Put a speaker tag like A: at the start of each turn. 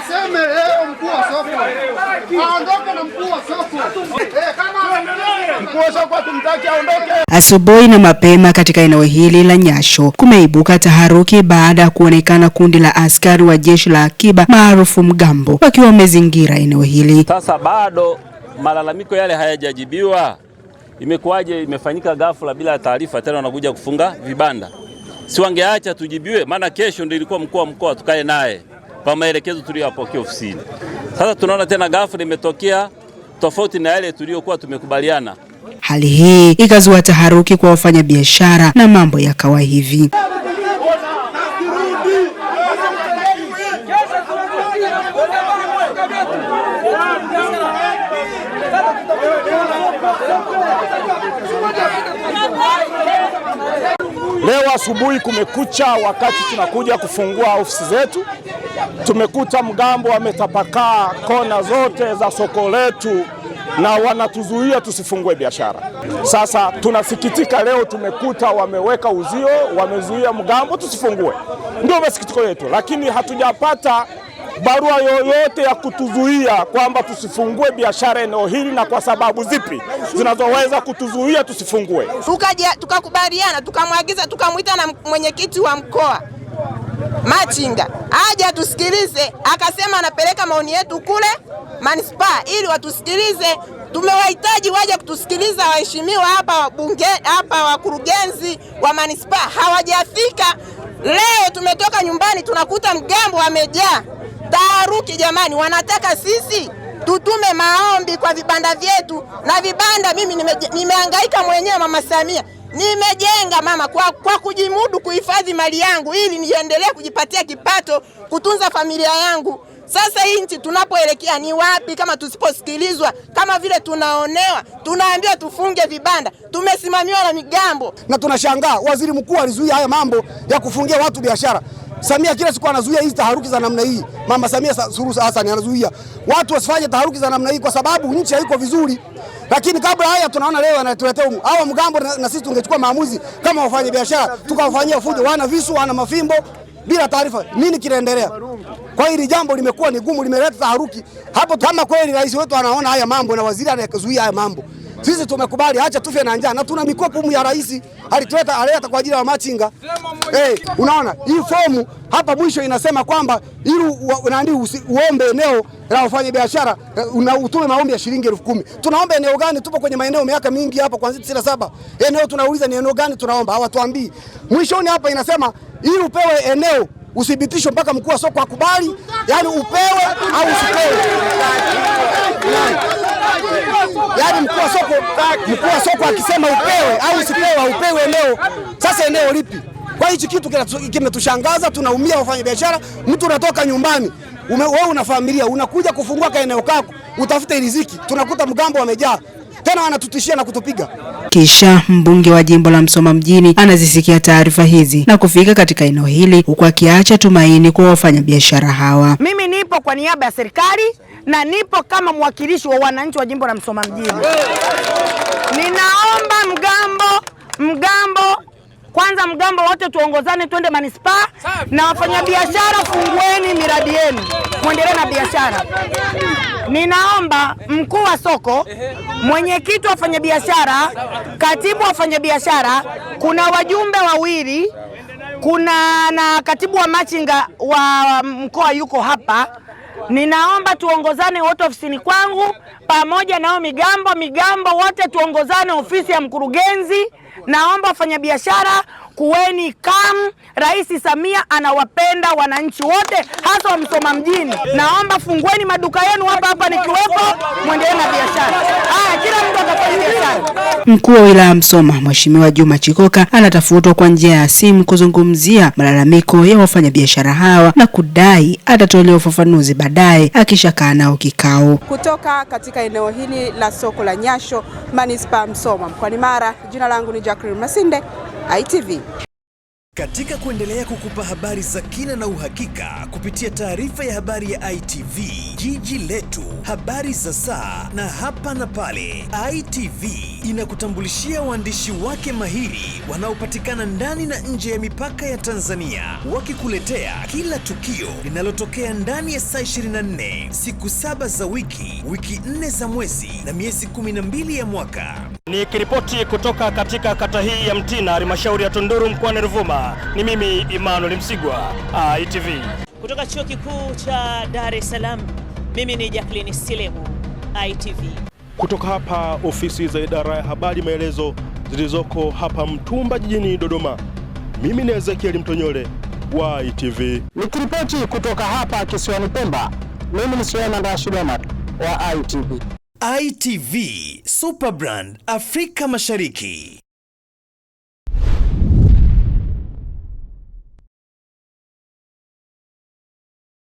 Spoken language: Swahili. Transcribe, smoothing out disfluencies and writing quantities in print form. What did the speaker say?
A: aseme leo mkuu wa soko aondoke na mkuu wa soko. Kama mkuu wa soko tumtaki aondoke.
B: Asubuhi na mapema katika eneo hili la Nyasho kumeibuka taharuki baada ya kuonekana kundi la askari wa jeshi la akiba maarufu Mgambo wakiwa wamezingira eneo hili.
C: Sasa bado malalamiko yale hayajajibiwa. Imekuwaje imefanyika ghafla bila taarifa, tena wanakuja kufunga vibanda? Si wangeacha tujibiwe, maana kesho ndio ilikuwa mkuu wa mkoa tukae naye kwa maelekezo tuliyopokea ofisini. Sasa tunaona tena ghafla imetokea tofauti na yale tuliyokuwa tumekubaliana.
B: Hali hii ikazua taharuki kwa wafanyabiashara na mambo yakawa hivi.
D: Leo asubuhi kumekucha, wakati tunakuja kufungua ofisi zetu, tumekuta Mgambo wametapakaa kona zote za soko letu na wanatuzuia tusifungue biashara. Sasa tunasikitika, leo tumekuta wameweka uzio, wamezuia Mgambo tusifungue. Ndio masikitiko yetu, lakini hatujapata barua yoyote ya kutuzuia kwamba tusifungue biashara eneo hili na kwa sababu zipi zinazoweza kutuzuia tusifungue.
E: Tukakubaliana, tukamwagiza, tukamwita na mwenyekiti wa mkoa Machinga aje tusikilize, akasema anapeleka maoni yetu kule manispaa ili watusikilize. Tumewahitaji waje kutusikiliza waheshimiwa hapa bunge, hapa wakurugenzi wa manispaa hawajafika. Leo tumetoka nyumbani tunakuta Mgambo wamejaa. Taharuki jamani, wanataka sisi tutume maombi kwa vibanda vyetu, na vibanda mimi nimehangaika mwenyewe Mama Samia. Nimejenga mama kwa kujimudu kuhifadhi mali yangu ili niendelee kujipatia kipato, kutunza familia yangu. Sasa hii nchi tunapoelekea ni wapi kama tusiposikilizwa? Kama vile tunaonewa, tunaambiwa tufunge vibanda, tumesimamiwa na Migambo.
F: Na tunashangaa waziri mkuu alizuia haya mambo ya kufungia watu biashara. Samia kila siku anazuia hizi taharuki za namna hii. Mama Samia Suluhu Hassan anazuia watu wasifanye taharuki za namna hii kwa sababu nchi haiko vizuri. Lakini kabla haya tunaona leo anatuletea hawa Mgambo, na sisi tungechukua maamuzi kama wafanye biashara tukawafanyia fujo, wana visu, wana mafimbo bila taarifa. Nini kinaendelea? Kwa hili jambo limekuwa ni gumu, limeleta taharuki. Hapo kama kweli rais wetu anaona haya mambo na waziri anazuia haya mambo, sisi tumekubali, acha tufe na njaa, na tuna mikopo ya rais alileta kwa ajili ya Machinga. Unaona hii fomu hapa mwisho inasema kwamba ili uombe eneo la wafanya biashara utume maombi ya shilingi 10,000. Tunaomba eneo gani? Tupo kwenye maeneo miaka mingi hapa kuanzia 97. Eneo tunauliza ni eneo gani tunaomba, hawatuambii. Mwishoni hapa inasema ili upewe eneo uthibitishwe mpaka mkuu wa soko akubali, yani upewe au usipewe. Yani mkuu wa soko akisema upewe au usipewe, upewe eneo. Sasa eneo lipi? Kwa hichi kitu kimetushangaza, tunaumia wafanya biashara. Mtu unatoka nyumbani, wewe una familia, unakuja kufungua ka eneo kako, utafute riziki. Tunakuta Mgambo wamejaa. Tena wanatutishia na kutupiga.
B: Kisha mbunge wa jimbo la Msoma mjini anazisikia taarifa hizi na kufika katika eneo hili huku akiacha tumaini kwa wafanyabiashara hawa.
G: Mimi nipo kwa niaba ya serikali na nipo kama mwakilishi wa wananchi wa jimbo la Msoma mjini. Ninaomba Mgambo kwanza, Mgambo wote tuongozane twende manispaa, na wafanyabiashara fungueni miradi yenu, muendelee na biashara. Ninaomba mkuu wa soko, mwenyekiti wa wafanyabiashara, katibu wa wafanyabiashara, kuna wajumbe wawili, kuna na katibu wa Machinga wa mkoa yuko hapa. Ninaomba tuongozane wote ofisini kwangu pamoja nao Migambo wote tuongozane ofisi ya mkurugenzi. Naomba wafanyabiashara kuweni calm. Rais Samia anawapenda wananchi wote hasa wa Msoma mjini. Naomba fungueni maduka yenu hapa nikiwepo, muendelee na biashara. Kila mtu atafanya biashara.
B: Mkuu wa wilaya Msoma Mheshimiwa Juma Chikoka anatafutwa kwa njia ya simu kuzungumzia malalamiko ya wafanyabiashara hawa na kudai atatolewa ufafanuzi baadaye akishakaa nao kikao.
H: Kutoka katika eneo hili la soko la Nyasho, manispaa Msoma, mkoani Mara, jina langu ni Jacqueline Masinde, ITV.
I: Katika kuendelea kukupa habari za kina na uhakika kupitia taarifa ya habari ya ITV, Jiji Letu, habari za saa na hapa na pale, ITV inakutambulishia waandishi wake mahiri wanaopatikana ndani na nje ya mipaka ya Tanzania, wakikuletea kila tukio linalotokea ndani ya saa 24, siku 7 za wiki 4 za mwezi na miezi 12 ya mwaka.
J: Nikiripoti kutoka katika kata hii ya Mtina, halmashauri ya Tunduru, mkoani Ruvuma, ni mimi Emmanuel Msigwa, ITV.
K: Kutoka Chuo Kikuu cha Dar es Salaam, mimi ni Jacqueline Silemu, ITV.
L: Kutoka hapa ofisi za idara ya habari maelezo zilizoko hapa Mtumba jijini Dodoma, mimi ni Ezekiel Mtonyole wa ITV.
M: Nikiripoti kutoka hapa kisiwani Pemba, mimi ni Suleiman Rashid Ahmad wa ITV.
I: ITV, Superbrand Afrika Mashariki.